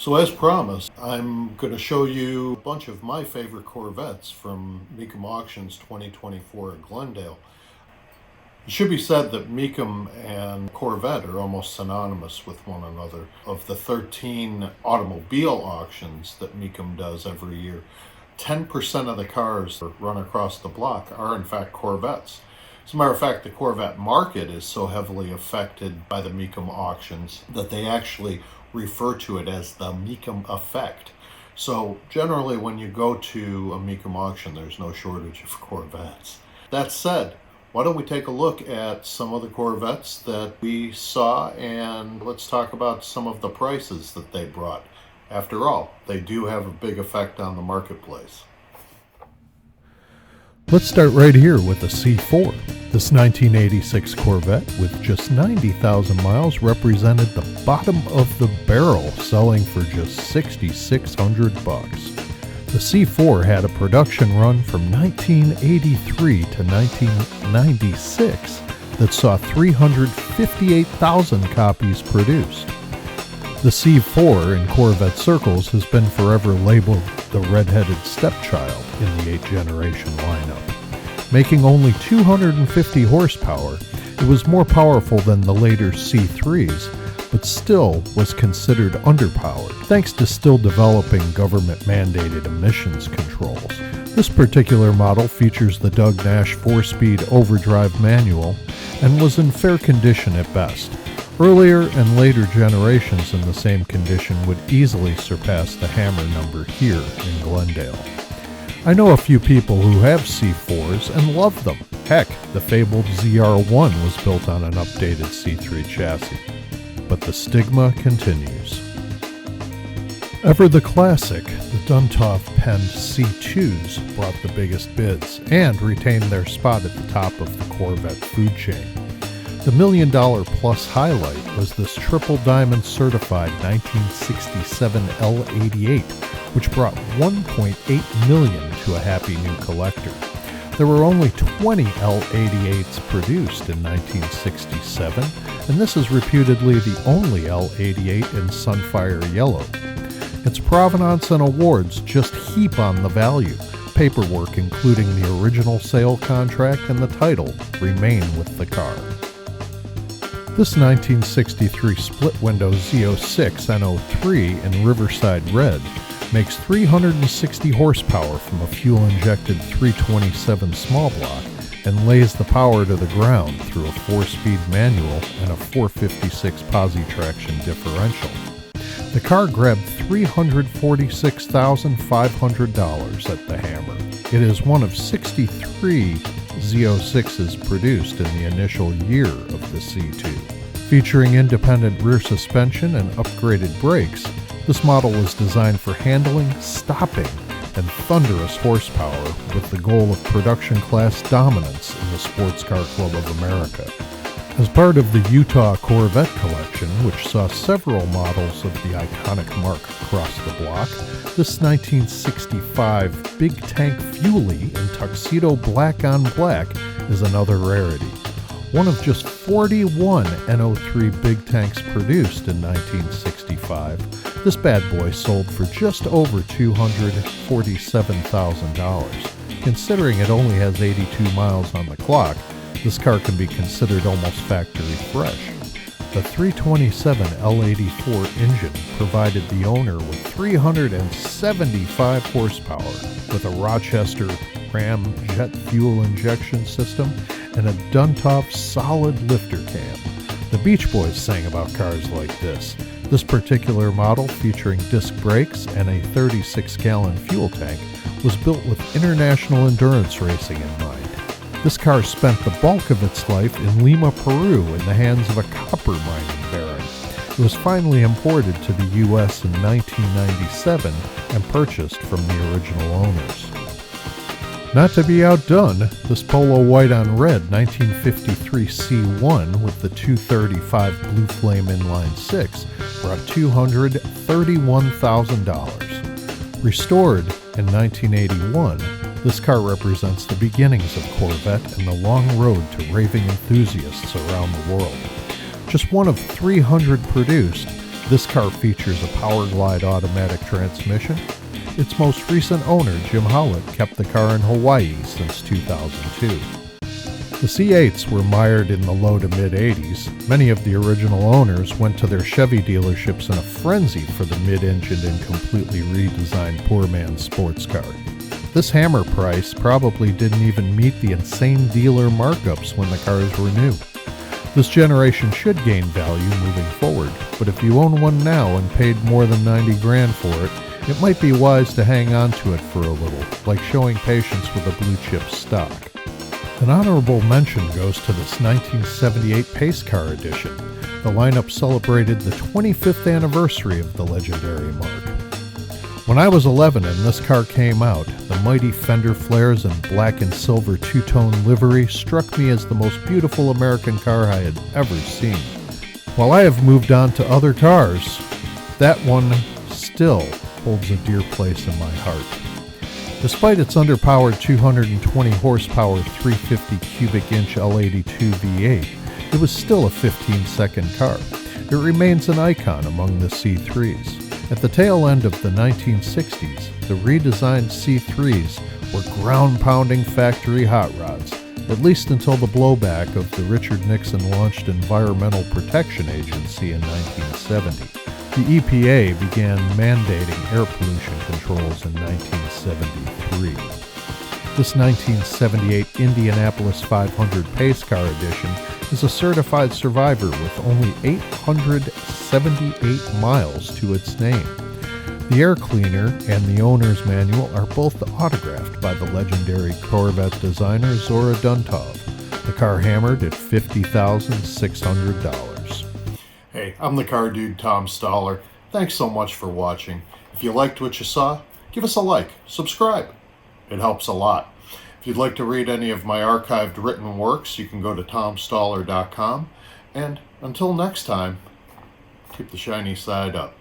So as promised, I'm going to show you a bunch of my favorite Corvettes from Mecum Auctions 2024 at Glendale. It should be said that Mecum and Corvette are almost synonymous with one another. Of the 13 automobile auctions that Mecum does every year, 10% of the cars that run across the block are in fact Corvettes. As a matter of fact, the Corvette market is so heavily affected by the Mecum auctions that they actually refer to it as the Mecum Effect. So generally when you go to a Mecum auction, there's no shortage of Corvettes. That said, why don't we take a look at some of the Corvettes that we saw, and let's talk about some of the prices that they brought. After all, they do have a big effect on the marketplace. Let's start right here with the C4. This 1986 Corvette with just 90,000 miles represented the bottom of the barrel, selling for just $6,600. The C4 had a production run from 1983 to 1996 that saw 358,000 copies produced. The C4 in Corvette circles has been forever labeled the red-headed stepchild in the 8th generation lineup. Making only 250 horsepower, it was more powerful than the later C3s, but still was considered underpowered, thanks to still developing government-mandated emissions controls. This particular model features the Doug Nash 4-speed overdrive manual and was in fair condition at best. Earlier and later generations in the same condition would easily surpass the Hammer number here in Glendale. I know a few people who have C4s and love them. Heck, the fabled ZR1 was built on an updated C3 chassis. But the stigma continues. Ever the classic, the Duntov-penned C2s brought the biggest bids and retained their spot at the top of the Corvette food chain. The $1 million plus highlight was this triple diamond certified 1967 L88, which brought $1.8 million to a happy new collector. There were only 20 L88s produced in 1967, and this is reputedly the only L88 in Sunfire Yellow. Its provenance and awards just heap on the value. Paperwork including the original sale contract and the title remain with the car. This 1963 split-window Z06 N03 in Riverside Red makes 360 horsepower from a fuel-injected 327 small block and lays the power to the ground through a 4-speed manual and a 456 posi traction differential. The car grabbed $346,500 at the Hammer. It is one of 63 Z06s produced in the initial year of the C2. Featuring independent rear suspension and upgraded brakes, this model was designed for handling, stopping, and thunderous horsepower with the goal of production class dominance in the Sports Car Club of America. As part of the Utah Corvette collection, which saw several models of the iconic mark across the block, this 1965 Big Tank Fuelie in tuxedo black on black is another rarity. One of just 41 N03 Big Tanks produced in 1965, this bad boy sold for just over $247,000. Considering it only has 82 miles on the clock, this car can be considered almost factory fresh. The 327 L84 engine provided the owner with 375 horsepower with a Rochester Ram jet fuel injection system and a Duntov solid lifter cam. The Beach Boys sang about cars like this. This particular model, featuring disc brakes and a 36-gallon fuel tank, was built with international endurance racing in mind. This car spent the bulk of its life in Lima, Peru, in the hands of a copper mining baron. It was finally imported to the U.S. in 1997 and purchased from the original owners. Not to be outdone, this polo white on red 1953 C1 with the 235 Blue Flame inline 6 brought $231,000. Restored in 1981, this car represents the beginnings of Corvette and the long road to raving enthusiasts around the world. Just one of 300 produced, This car features a Power Glide automatic transmission. Its most recent owner, Jim Howlett, kept the car in Hawaii since 2002. The C8s were mired in the low to mid-80s. Many of the original owners went to their Chevy dealerships in a frenzy for the mid-engined and completely redesigned poor man's sports car. This hammer price probably didn't even meet the insane dealer markups when the cars were new. This generation should gain value moving forward, but if you own one now and paid more than $90,000 for it, it might be wise to hang on to it for a little, like showing patience with a blue chip stock. An honorable mention goes to this 1978 Pace Car edition. The lineup celebrated the 25th anniversary of the legendary marque. When I was 11 and this car came out, the mighty fender flares and black and silver two-tone livery struck me as the most beautiful American car I had ever seen. While I have moved on to other cars, that one still holds a dear place in my heart. Despite its underpowered 220 horsepower 350 cubic inch L82 V8, it was still a 15-second car. It remains an icon among the C3s. At the tail end of the 1960s, the redesigned C3s were ground-pounding factory hot rods, at least until the blowback of the Richard Nixon-launched Environmental Protection Agency in 1970. The EPA began mandating air pollution controls in 1973. This 1978 Indianapolis 500 Pace Car Edition is a certified survivor with only 878 miles to its name. The air cleaner and the owner's manual are both autographed by the legendary Corvette designer Zora Duntov. The car hammered at $50,600. Hey, I'm the car dude, Tom Stoller. Thanks so much for watching. If you liked what you saw, give us a like, subscribe. It helps a lot. If you'd like to read any of my archived written works, you can go to tomstoller.com. And until next time, keep the shiny side up.